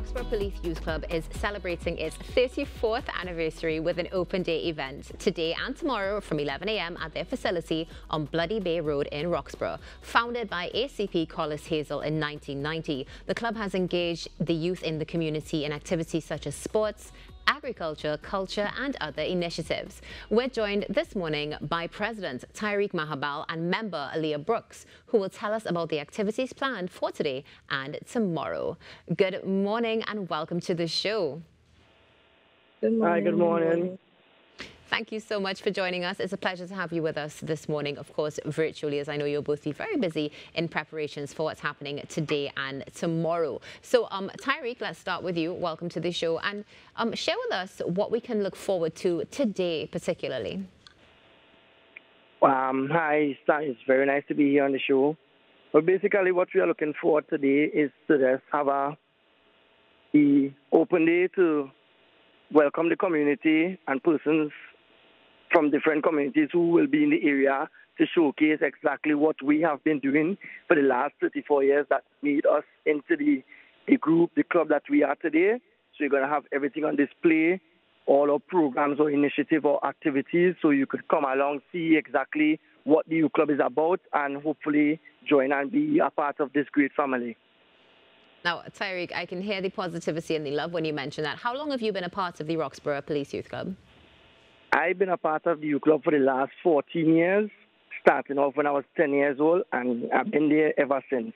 Roxborough Police Youth Club is celebrating its 34th anniversary with an open day event today and tomorrow from 11 a.m. at their facility on Bloody Bay Road in Roxborough. Founded by ACP Collis Hazel in 1990, the club has engaged the youth in the community in activities such as sports, agriculture, culture and other initiatives. We're joined this morning by President Tyreek Mahabal and member Aaliyah Brooks, who will tell us about the activities planned for today and tomorrow. Good morning and welcome to the show. Good morning. Hi, good morning. Thank you so much for joining us. It's a pleasure to have you with us this morning, of course, virtually, as I know you'll both be very busy in preparations for what's happening today and tomorrow. So, Tyreek, let's start with you. Welcome to the show. And share with us what we can look forward to today, particularly. Hi, it's very nice to be here on the show. Well, basically, what we are looking forward today is to just have the open day to welcome the community and persons from different communities who will be in the area to showcase exactly what we have been doing for the last 34 years that made us into the group, the club that we are today. So you're going to have everything on display, all our programs or initiative or activities, so you could come along, see exactly what the youth club is about, and hopefully join and be a part of this great family. Now, Tyreek, I can hear the positivity and the love when you mention that. How long have you been a part of the Roxborough Police Youth Club? I've been a part of the youth club for the last 14 years, starting off when I was 10 years old, and I've been there ever since.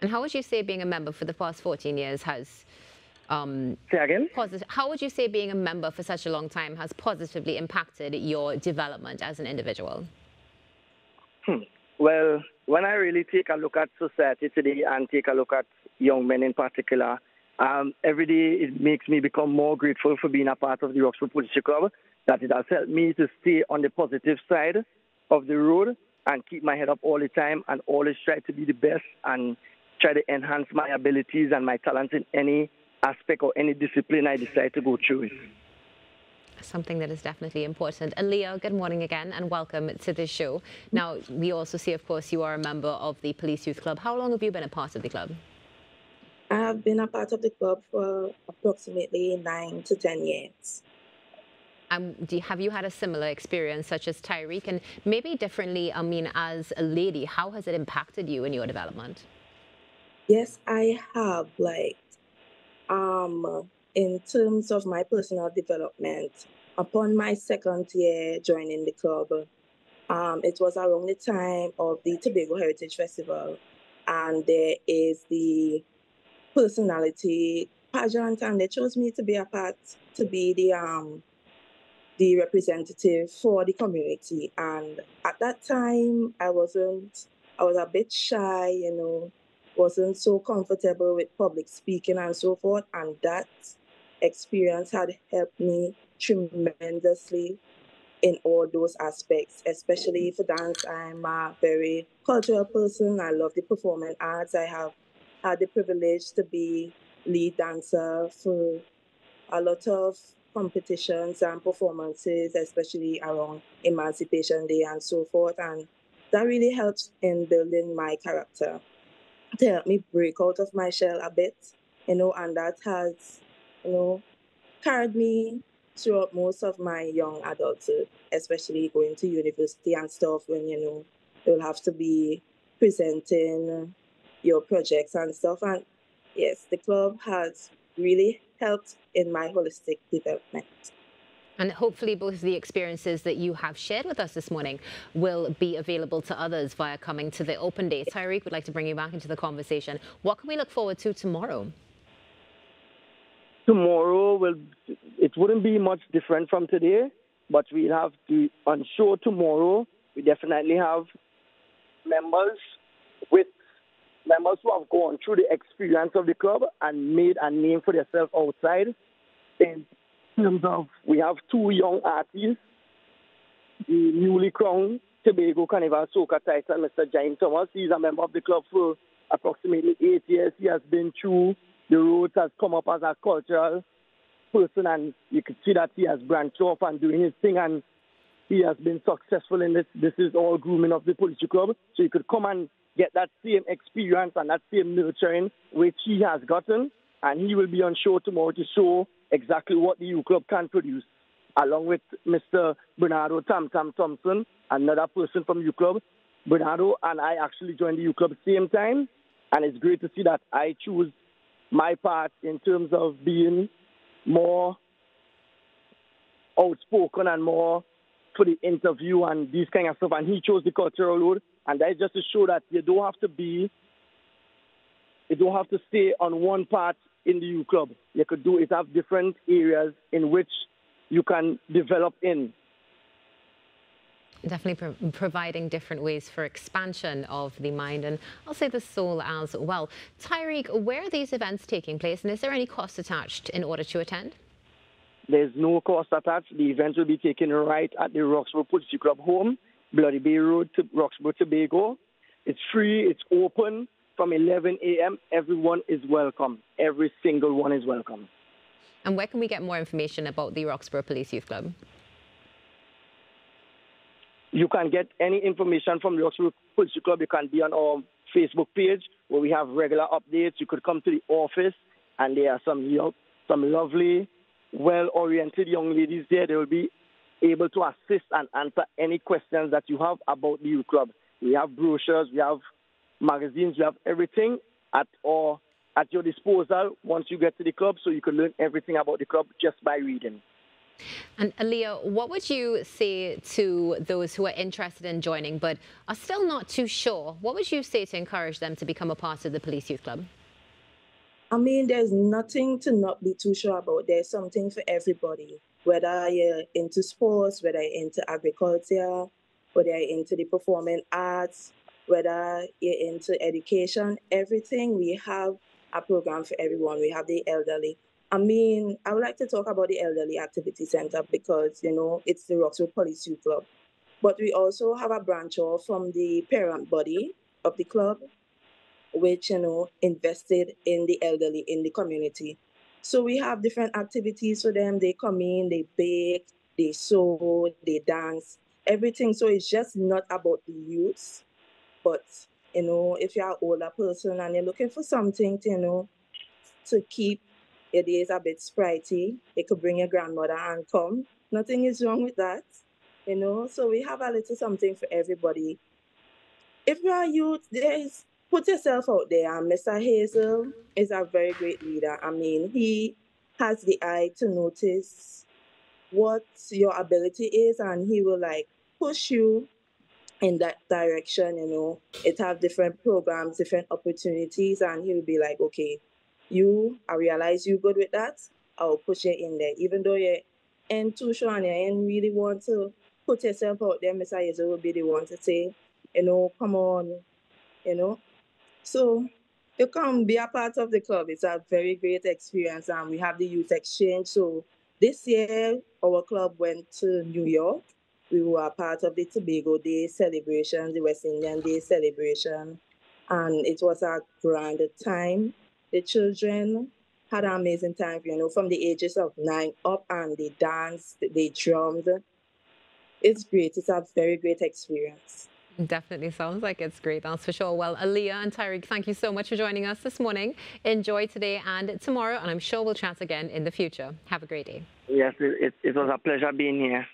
And how would you say being a member for the past 14 years has... Say again? How would you say being a member for such a long time has positively impacted your development as an individual? Well, when I really take a look at society today and take a look at young men in particular, every day it makes me become more grateful for being a part of the Roxborough Police Youth Club, that it has helped me to stay on the positive side of the road and keep my head up all the time and always try to be the best and try to enhance my abilities and my talents in any aspect or any discipline I decide to go through it. Something that is definitely important. Aaliyah, good morning again and welcome to the show. Now, we also see, of course, you are a member of the Police Youth Club. How long have you been a part of the club? I have been a part of the club for approximately 9 to 10 years. Have you had a similar experience such as Tyreek? And maybe differently, I mean, as a lady, how has it impacted you in your development? Yes, I have, in terms of my personal development, upon my second year joining the club, it was around the time of the Tobago Heritage Festival, and there is the personality pageant, and they chose me to be a part, to be the representative for the community. And at that time, I was a bit shy, wasn't so comfortable with public speaking and so forth. And that experience had helped me tremendously in all those aspects, especially for dance. I'm a very cultural person. I love the performing arts. I have had the privilege to be lead dancer for a lot of competitions and performances, especially around Emancipation Day and so forth. And that really helps in building my character, to help me break out of my shell a bit, and that has, carried me throughout most of my young adulthood, especially going to university and stuff when, you'll have to be presenting your projects and stuff. And yes, the club has really helped in my holistic development. And hopefully both of the experiences that you have shared with us this morning will be available to others via coming to the open day. Tyreek, would like to bring you back into the conversation. What can we look forward to tomorrow? Tomorrow, it wouldn't be much different from today, but we'll have on show tomorrow, we definitely have members who have gone through the experience of the club and made a name for themselves outside. In terms of, we have 2 young artists, the newly crowned Tobago Carnival Soca title, Mr. James Thomas. He's a member of the club for approximately 8 years. He has been through the roads, has come up as a cultural person, and you can see that he has branched off and doing his thing, and he has been successful in this. This is all grooming of the Police Youth Club. So you could come and get that same experience and that same nurturing which he has gotten, and he will be on show tomorrow to show exactly what the youth club can produce, along with Mr. Bernardo Tam Thompson, another person from youth club. Bernardo and I actually joined the youth club at the same time, and it's great to see that I choose my part in terms of being more outspoken and more for the interview and these kind of stuff, and he chose the cultural road, and that is just to show that you don't have to stay on one part in the youth club. You could have different areas in which you can develop in. Definitely providing different ways for expansion of the mind and I'll say the soul as well. Tyreek, where are these events taking place, and is there any cost attached in order to attend? There's no cost attached. The event will be taken right at the Roxborough Police Youth Club home, Bloody Bay Road, to Roxborough, Tobago. It's free. It's open from 11 a.m. Everyone is welcome. Every single one is welcome. And where can we get more information about the Roxborough Police Youth Club? You can get any information from the Roxborough Police Youth Club. You can be on our Facebook page where we have regular updates. You could come to the office, and there are some lovely, well-oriented young ladies there. They will be able to assist and answer any questions that you have about the youth club. We have brochures, we have magazines, we have everything at your disposal once you get to the club, so you can learn everything about the club just by reading. And Aaliyah, what would you say to those who are interested in joining but are still not too sure? What would you say to encourage them to become a part of the Police Youth Club? I mean, there's nothing to not be too sure about. There's something for everybody, whether you're into sports, whether you're into agriculture, whether you're into the performing arts, whether you're into education, everything. We have a program for everyone. We have the elderly. I mean, I would like to talk about the Elderly Activity Center because, it's the Roxborough Police Youth Club. But we also have a branch off from the parent body of the club, which, invested in the elderly in the community. So we have different activities for them. They come in, they bake, they sew, they dance, everything. So it's just not about the youths, but, if you're an older person and you're looking for something to, to keep your days a bit sprightly, you could bring your grandmother and come. Nothing is wrong with that, So we have a little something for everybody. If you're a youth, put yourself out there. And Mr. Hazel is a very great leader. I mean, he has the eye to notice what your ability is, and he will push you in that direction. It have different programs, different opportunities, and he will be like, okay, I realize you're good with that. I'll push you in there. Even though you're ain't too sure and you ain't really want to put yourself out there, Mr. Hazel will be the one to say, come on, So you come be a part of the club. It's a very great experience, and we have the youth exchange. So this year, our club went to New York. We were a part of the Tobago Day celebration, the West Indian Day celebration, and it was a grand time. The children had an amazing time, from the ages of 9 up, and they danced, they drummed. It's great. It's a very great experience. Definitely sounds like it's great, that's for sure. Well, Aaliyah and Tyreek, thank you so much for joining us this morning. Enjoy today and tomorrow, and I'm sure we'll chat again in the future. Have a great day. Yes, it was a pleasure being here.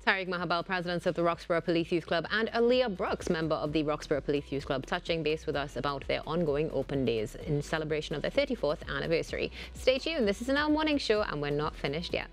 Tyreek Mahabal, president of the Roxborough Police Youth Club, and Aaliyah Brooks, member of the Roxborough Police Youth Club, touching base with us about their ongoing open days in celebration of their 34th anniversary. Stay tuned. This is an Our Morning Show, and we're not finished yet.